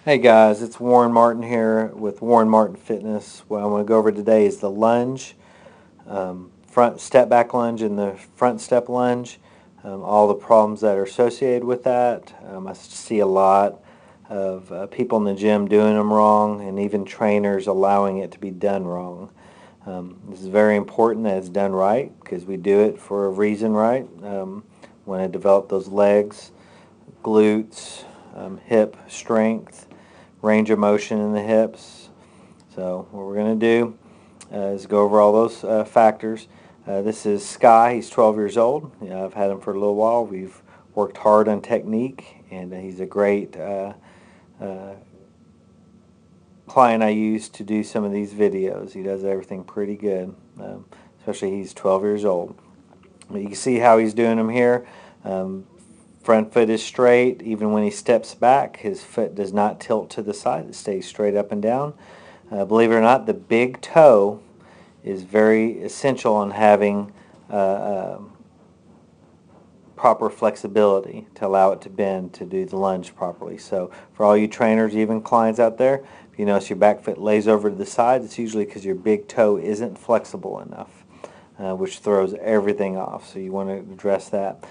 Hey guys, it's Warren Martin here with Warren Martin Fitness. What I want to go over today is the lunge, front step back lunge and the front step lunge, all the problems that are associated with that. I see a lot of people in the gym doing them wrong and even trainers allowing it to be done wrong. This is very important that it's done right because we do it for a reason, right? Want to develop those legs, glutes, hip strength, range of motion in the hips. So what we're going to do is go over all those factors. This is Sky. He's 12 years old. I've had him for a little while. We've worked hard on technique, and he's a great client I use to do some of these videos. He does everything pretty good, especially he's 12 years old. You can see how he's doing them here. Front foot is straight. Even when he steps back, his foot does not tilt to the side. It stays straight up and down. Believe it or not, the big toe is very essential on having proper flexibility to allow it to bend to do the lunge properly. So for all you trainers, even clients out there, if you notice your back foot lays over to the side, it's usually because your big toe isn't flexible enough, which throws everything off. So you want to address that.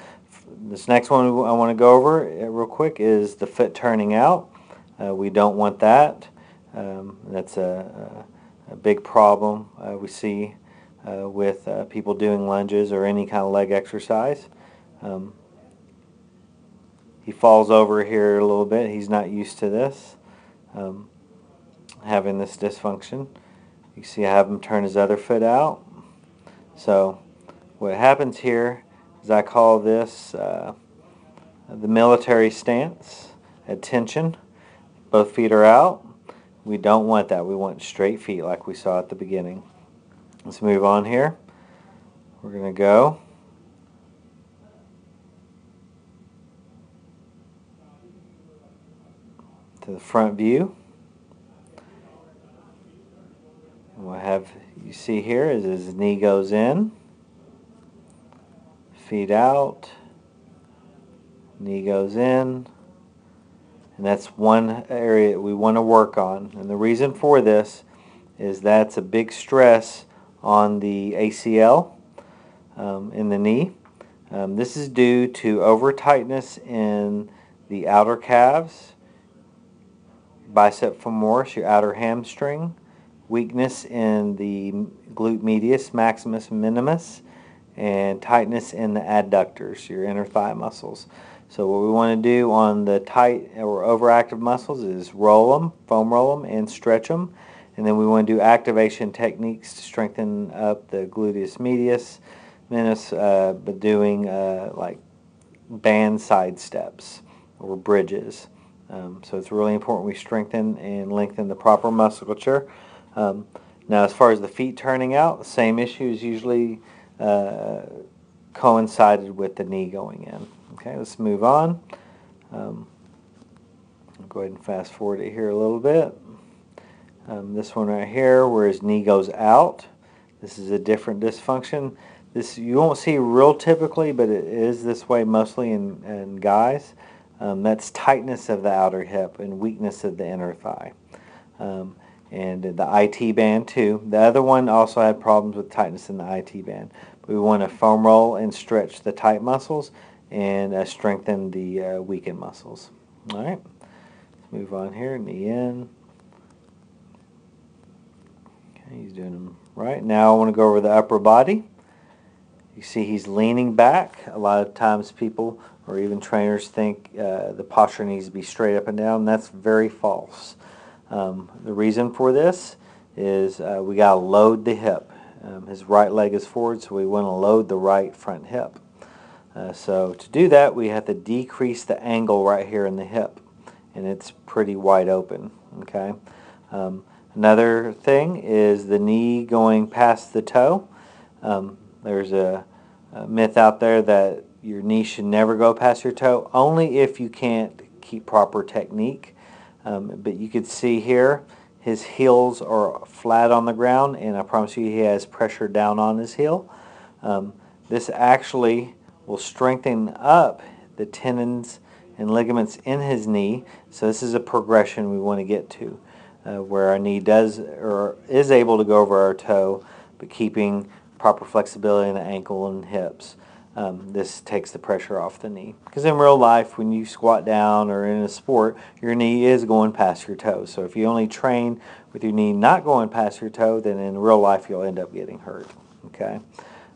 This next one I want to go over real quick is the foot turning out. We don't want that. That's a big problem we see with people doing lunges or any kind of leg exercise. He falls over here a little bit. He's not used to this, having this dysfunction. You see I have him turn his other foot out. So what happens here is I call this the military stance, attention. Both feet are out. We don't want that. We want straight feet like we saw at the beginning. Let's move on here. We're going to go to the front view. And what you see here is his knee goes in, feet out, knee goes in, and that's one area we want to work on. And the reason for this is that's a big stress on the ACL in the knee. This is due to over tightness in the outer calves, bicep femoris, your outer hamstring, weakness in the glute medius, maximus, minimus, and tightness in the adductors, your inner thigh muscles. So what we want to do on the tight or overactive muscles is roll them, foam roll them, and stretch them. And then we want to do activation techniques to strengthen up the gluteus medius, minimus, but doing like band side steps or bridges. So it's really important we strengthen and lengthen the proper musculature. Now as far as the feet turning out, the same issue is usually coincided with the knee going in. Okay, let's move on. I'll go ahead and fast forward it here a little bit. This one right here where his knee goes out, this is a different dysfunction. This you won't see real typically, but it is this way mostly in guys. That's tightness of the outer hip and weakness of the inner thigh. And the IT band too. The other one also had problems with tightness in the IT band. We want to foam roll and stretch the tight muscles and strengthen the weakened muscles. All right, let's move on here. Knee in. Okay, he's doing them right. Now I want to go over the upper body. You see he's leaning back. A lot of times people or even trainers think the posture needs to be straight up and down. That's very false. The reason for this is we got to load the hip. His right leg is forward, so we want to load the right front hip. So to do that, we have to decrease the angle right here in the hip, and it's pretty wide open. Okay. Another thing is the knee going past the toe. There's a myth out there that your knee should never go past your toe, only if you can't keep proper technique. But you can see here his heels are flat on the ground, and I promise you he has pressure down on his heel. This actually will strengthen up the tendons and ligaments in his knee. So this is a progression we want to get to, where our knee does or is able to go over our toe, but keeping proper flexibility in the ankle and hips. This takes the pressure off the knee. Because in real life, when you squat down or in a sport, your knee is going past your toe. So if you only train with your knee not going past your toe, then in real life you'll end up getting hurt. Okay.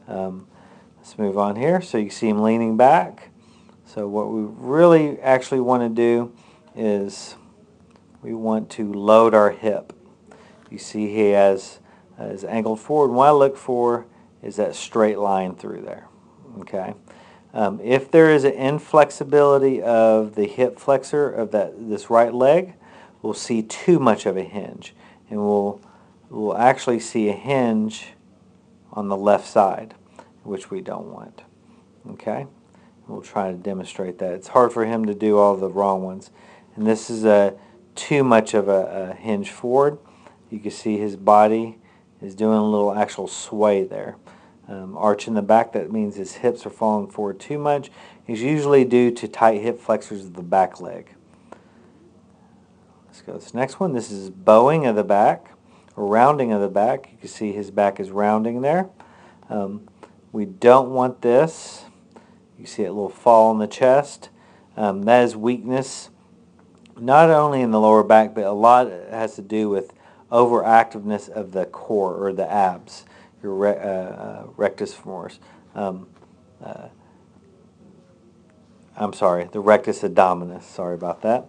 Let's move on here. So you see him leaning back. So what we really actually want to do is we want to load our hip. You see he has is angled forward. And what I look for is that straight line through there. Okay. If there is an inflexibility of the hip flexor of this right leg, we'll see too much of a hinge, and we'll actually see a hinge on the left side, which we don't want. Okay. We'll try to demonstrate that. It's hard for him to do all the wrong ones, and this is too much of a hinge forward. You can see his body is doing a little actual sway there. Arch in the back, that means his hips are falling forward too much. It's usually due to tight hip flexors of the back leg. Let's go to this next one. This is bowing of the back, or rounding of the back. You can see his back is rounding there. We don't want this. You see a little fall in the chest. That is weakness, not only in the lower back, but a lot has to do with overactiveness of the core or the abs, your rectus femoris. I'm sorry, the rectus abdominis. Sorry about that.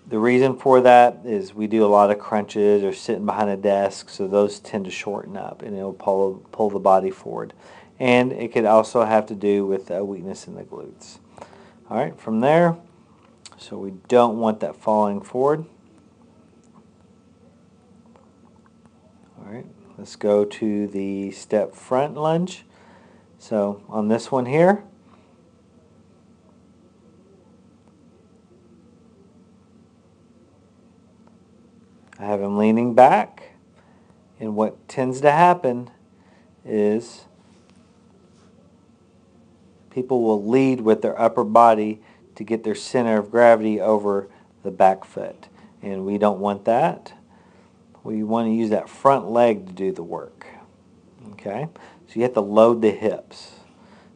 The reason for that is we do a lot of crunches or sitting behind a desk, so those tend to shorten up and it'll pull the body forward. And it could also have to do with weakness in the glutes. All right, from there, so we don't want that falling forward. All right, let's go to the step front lunge. So on this one here, I have him leaning back, and what tends to happen is people will lead with their upper body to get their center of gravity over the back foot, and we don't want that. We want to use that front leg to do the work. Okay, so you have to load the hips.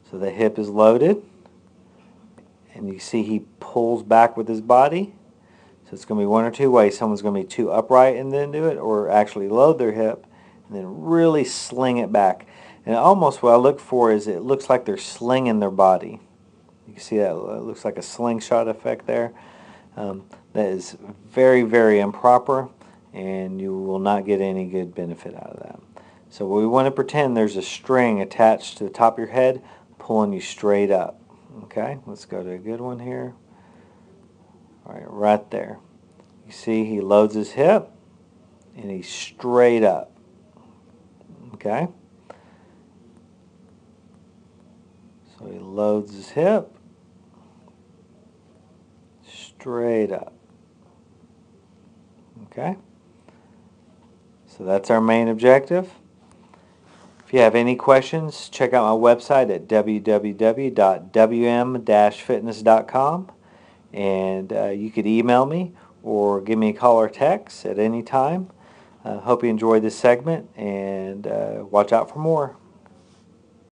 So the hip is loaded, and you see he pulls back with his body. So it's going to be one or two ways. Someone's going to be too upright and then do it, or actually load their hip and then really sling it back. And almost what I look for is it looks like they're slinging their body. You can see that it looks like a slingshot effect there. That is very, very improper, and you will not get any good benefit out of that. So we want to pretend there's a string attached to the top of your head pulling you straight up. Okay, let's go to a good one here. All right, right there. You see he loads his hip and he's straight up. Okay? So he loads his hip straight up. Okay? So that's our main objective. If you have any questions, check out my website at www.wm-fitness.com. And you could email me or give me a call or text at any time. Hope you enjoyed this segment, and watch out for more.